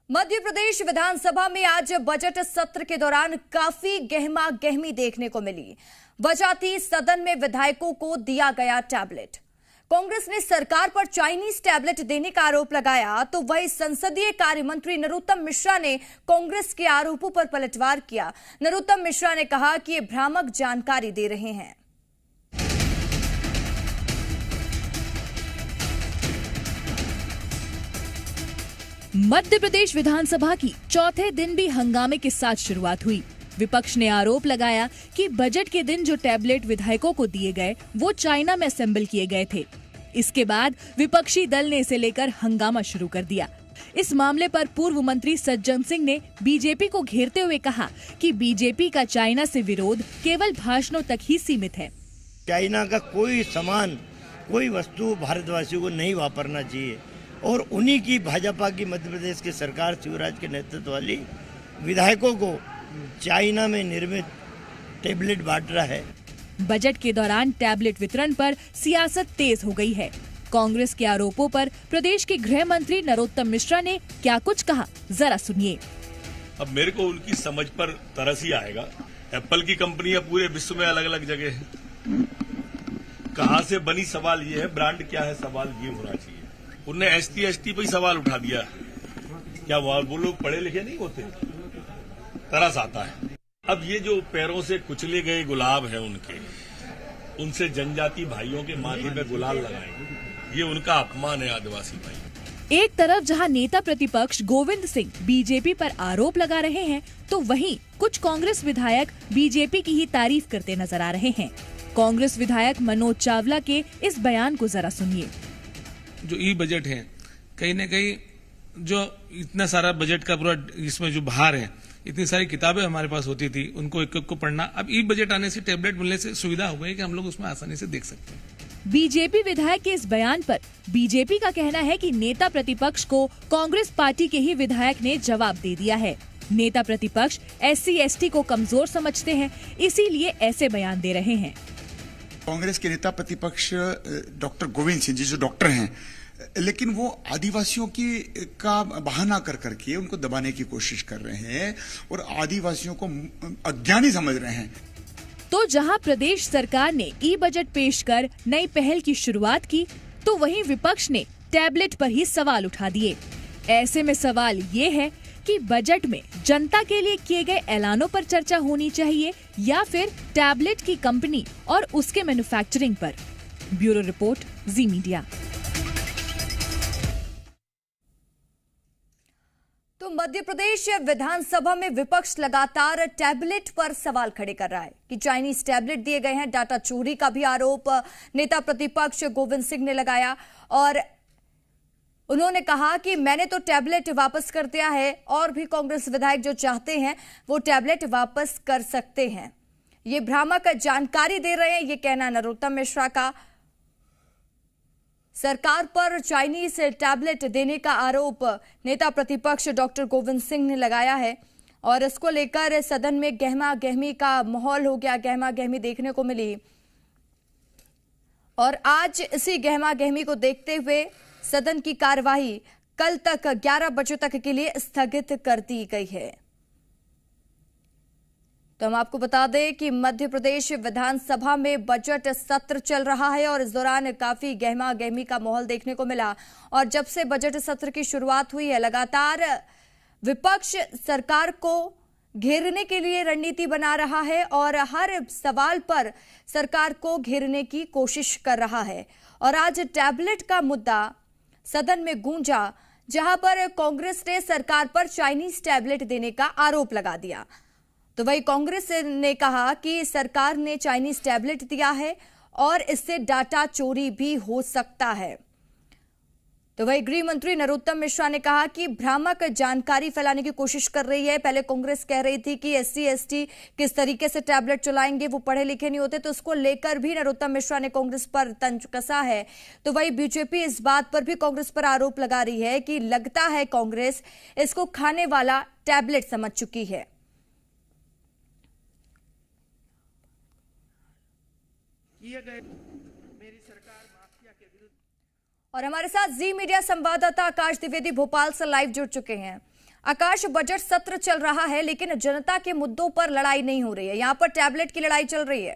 मध्य प्रदेश विधानसभा में आज बजट सत्र के दौरान काफी गहमा गहमी देखने को मिली। वजह थी सदन में विधायकों को दिया गया टैबलेट। कांग्रेस ने सरकार पर चाइनीज टैबलेट देने का आरोप लगाया, तो वही संसदीय कार्य मंत्री नरोत्तम मिश्रा ने कांग्रेस के आरोपों पर पलटवार किया। नरोत्तम मिश्रा ने कहा कि ये भ्रामक जानकारी दे रहे हैं। मध्य प्रदेश विधानसभा की चौथे दिन भी हंगामे के साथ शुरुआत हुई। विपक्ष ने आरोप लगाया कि बजट के दिन जो टैबलेट विधायकों को दिए गए वो चाइना में असेंबल किए गए थे। इसके बाद विपक्षी दल ने इसे लेकर हंगामा शुरू कर दिया। इस मामले पर पूर्व मंत्री सज्जन सिंह ने बीजेपी को घेरते हुए कहा कि बीजेपी का चाइना से विरोध केवल भाषणों तक ही सीमित है। चाइना का कोई सामान, कोई वस्तु भारतवासियों को नहीं वापरना चाहिए और उन्हीं की भाजपा की मध्य प्रदेश की सरकार शिवराज के नेतृत्व वाली विधायकों को चाइना में निर्मित टैबलेट बांट रहा है। बजट के दौरान टैबलेट वितरण पर सियासत तेज हो गई है। कांग्रेस के आरोपों पर प्रदेश के गृह मंत्री नरोत्तम मिश्रा ने क्या कुछ कहा, जरा सुनिए। अब मेरे को उनकी समझ पर तरस ही आएगा। एप्पल की कंपनियां पूरे विश्व में अलग अलग जगह है, कहां से बनी सवाल ये है, ब्रांड क्या है सवाल ये होना चाहिए। उनने ST पे ही सवाल उठा दिया। क्या वो लोग पढ़े लिखे नहीं होते? तरस आता है। अब ये जो पैरों से कुचले गए गुलाब हैं उनसे जनजाति भाइयों के माथे पे गुलाल लगाएंगे, ये उनका अपमान है आदिवासी भाई। एक तरफ जहां नेता प्रतिपक्ष गोविंद सिंह बीजेपी पर आरोप लगा रहे हैं, तो वहीं कुछ कांग्रेस विधायक बीजेपी की ही तारीफ करते नजर आ रहे हैं। कांग्रेस विधायक मनोज चावला के इस बयान को जरा सुनिए। जो ई बजट है, कहीं न कहीं जो इतना सारा बजट का पूरा इसमें जो भार है, इतनी सारी किताबें हमारे पास होती थी, उनको एक एक को पढ़ना, अब ई बजट आने से टैबलेट मिलने से सुविधा हो गई कि हम लोग उसमें आसानी से देख सकते हैं। बीजेपी विधायक के इस बयान पर बीजेपी का कहना है कि नेता प्रतिपक्ष को कांग्रेस पार्टी के ही विधायक ने जवाब दे दिया है। नेता प्रतिपक्ष SC/ST को कमजोर समझते हैं, इसीलिए ऐसे बयान दे रहे हैं। कांग्रेस के नेता प्रतिपक्ष डॉक्टर गोविंद सिंह जी जो डॉक्टर हैं, लेकिन वो आदिवासियों का बहाना कर करके उनको दबाने की कोशिश कर रहे हैं और आदिवासियों को अज्ञानी समझ रहे हैं। तो जहां प्रदेश सरकार ने ई बजट पेश कर नई पहल की शुरुआत की, तो वहीं विपक्ष ने टैबलेट पर ही सवाल उठा दिए। ऐसे में सवाल ये है कि बजट में जनता के लिए किए गए ऐलानों पर चर्चा होनी चाहिए या फिर टैबलेट की कंपनी और उसके मैन्युफैक्चरिंग पर। ब्यूरो रिपोर्ट, जी मीडिया। तो मध्य प्रदेश विधानसभा में विपक्ष लगातार टैबलेट पर सवाल खड़े कर रहा है कि चाइनीज टैबलेट दिए गए हैं। डाटा चोरी का भी आरोप नेता प्रतिपक्ष गोविंद सिंह ने लगाया और उन्होंने कहा कि मैंने तो टैबलेट वापस कर दिया है और भी कांग्रेस विधायक जो चाहते हैं वो टैबलेट वापस कर सकते हैं। ये भ्रामक जानकारी दे रहे हैं, ये कहना नरोत्तम मिश्रा का। सरकार पर चाइनीज टैबलेट देने का आरोप नेता प्रतिपक्ष डॉक्टर गोविंद सिंह ने लगाया है और इसको लेकर सदन में गहमा गहमी का माहौल हो गया, गहमा गहमी देखने को मिली। और आज इसी गहमा गहमी को देखते हुए सदन की कार्यवाही कल तक 11 बजे तक के लिए स्थगित कर दी गई है। तो हम आपको बता दें कि मध्य प्रदेश विधानसभा में बजट सत्र चल रहा है और इस दौरान काफी गहमा गहमी का माहौल देखने को मिला। और जब से बजट सत्र की शुरुआत हुई है, लगातार विपक्ष सरकार को घेरने के लिए रणनीति बना रहा है और हर सवाल पर सरकार को घेरने की कोशिश कर रहा है। और आज टैबलेट का मुद्दा सदन में गूंजा, जहां पर कांग्रेस ने सरकार पर चाइनीज टैबलेट देने का आरोप लगा दिया। तो वही कांग्रेस ने कहा कि सरकार ने चाइनीज टैबलेट दिया है और इससे डाटा चोरी भी हो सकता है। तो वही गृह मंत्री नरोत्तम मिश्रा ने कहा कि भ्रामक जानकारी फैलाने की कोशिश कर रही है। पहले कांग्रेस कह रही थी कि SC/ST किस तरीके से टैबलेट चलाएंगे, वो पढ़े लिखे नहीं होते, तो उसको लेकर भी नरोत्तम मिश्रा ने कांग्रेस पर तंज कसा है। तो वही बीजेपी इस बात पर भी कांग्रेस पर आरोप लगा रही है कि लगता है कांग्रेस इसको खाने वाला टैबलेट समझ चुकी है। और हमारे साथ जी मीडिया संवाददाता आकाश द्विवेदी भोपाल से लाइव जुड़ चुके हैं। आकाश, बजट सत्र चल रहा है लेकिन जनता के मुद्दों पर लड़ाई नहीं हो रही है। यहां पर टैबलेट की लड़ाई चल रही है।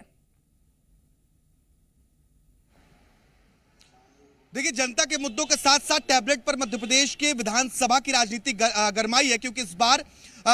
देखिए, जनता के मुद्दों के साथ साथ टैबलेट पर मध्य प्रदेश के विधानसभा की राजनीति गरमाई है, क्योंकि इस बार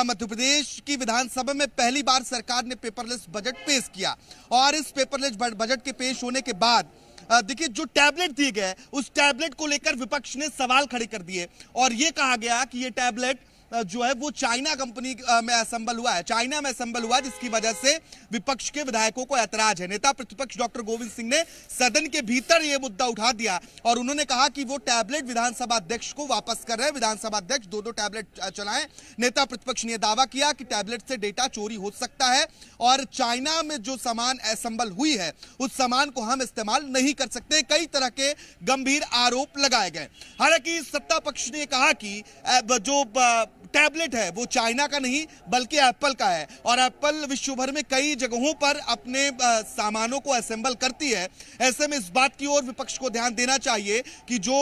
मध्य प्रदेश की विधानसभा में पहली बार सरकार ने पेपरलेस बजट पेश किया। और इस पेपरलेस बजट के पेश होने के बाद देखिए, जो टैबलेट दिए गए उस टैबलेट को लेकर विपक्ष ने सवाल खड़े कर दिए और ये कहा गया कि ये टैबलेट जो है वो चाइना कंपनी में असेंबल हुआ है, चाइना में असेंबल हुआ, जिसकी वजह से विपक्ष के विधायकों को ऐतराज है। नेता प्रतिपक्ष डॉक्टर गोविंद सिंह ने सदन के भीतर यह मुद्दा उठा दिया और उन्होंने कहा कि वो टैबलेट विधानसभा अध्यक्ष को वापस कर रहे हैं। विधानसभा अध्यक्ष दो टैबलेट चलाएं। नेता प्रतिपक्ष ने दावा किया कि टैबलेट से डेटा चोरी हो सकता है और चाइना में जो सामान असेंबल हुई है उस सामान को हम इस्तेमाल नहीं कर सकते। कई तरह के गंभीर आरोप लगाए गए। हालांकि सत्ता पक्ष ने कहा कि जो टैबलेट है वो चाइना का नहीं बल्कि एप्पल का है और एप्पल विश्व भर में कई जगहों पर अपने सामानों को असेंबल करती है। ऐसे में इस बात की ओर विपक्ष को ध्यान देना चाहिए कि जो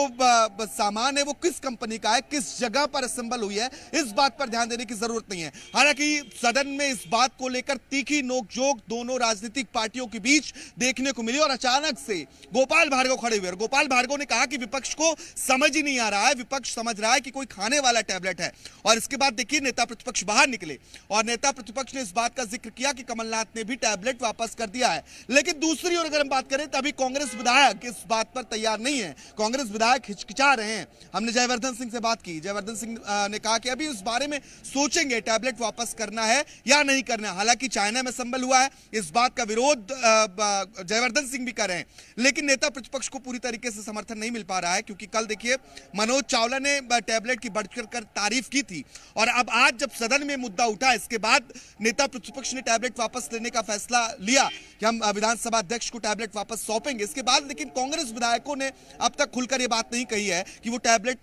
सामान है वो किस कंपनी का है, किस जगह पर असेंबल हुई है, इस बात पर ध्यान देने की जरूरत नहीं है। हालांकि सदन में इस बात को लेकर तीखी नोकझोंक दोनों राजनीतिक पार्टियों के बीच देखने को मिली और अचानक से गोपाल भार्गव खड़े हुए। गोपाल भार्गव ने कहा कि विपक्ष को समझ ही नहीं आ रहा है, विपक्ष समझ रहा है कि कोई खाने वाला टैबलेट है। और इसके बाद देखिए, नेता प्रतिपक्ष बाहर निकले और नेता प्रतिपक्ष ने इस बात का जिक्र किया कि कमलनाथ ने भी टैबलेट वापस कर दिया है। लेकिन दूसरी ओर अगर हम बात करें तो अभी कांग्रेस विधायक इस बात पर तैयार नहीं है। कांग्रेस विधायक हिचकिचा रहे हैं। हमने जयवर्धन सिंह से बात की। जयवर्धन सिंह ने कहा कि अभी इस बारे में सोचेंगे टैबलेट वापस करना है या नहीं करना। हालांकि चाइना में संबल हुआ है, इस बात का विरोध जयवर्धन सिंह भी कर रहे हैं, लेकिन नेता प्रतिपक्ष को पूरी तरीके से समर्थन नहीं मिल पा रहा है, क्योंकि कल देखिए मनोज चावला ने टैबलेट की बढ़-चढ़ तारीफ की थी और अब आज जब सदन में मुद्दा उठा, इसके बाद नेता प्रतिपक्ष ने टैबलेट वापस लेने का फैसला लिया कि हम विधानसभा अध्यक्ष को टैबलेट वापस सौंपेंगे। इसके बाद लेकिन कांग्रेस विधायकों ने अब तक खुलकर यह बात नहीं कही है कि वो टैबलेट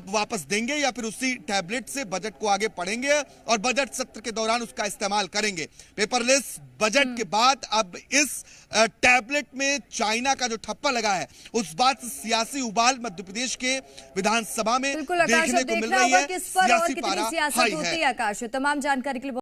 वापस देंगे या फिर उसी टैबलेट से बजट को आगे पढ़ेंगे और बजट सत्र के दौरान उसका इस्तेमाल करेंगे। पेपरलेस बजट के बाद अब इस टैबलेट में चाइना का जो ठप्पा लगा है उस बात से सियासी उबाल मध्य प्रदेश के विधानसभा में देखने को मिल रही है। किस पर और कितनी सियासत होती है। आकाश, तमाम जानकारी के लिए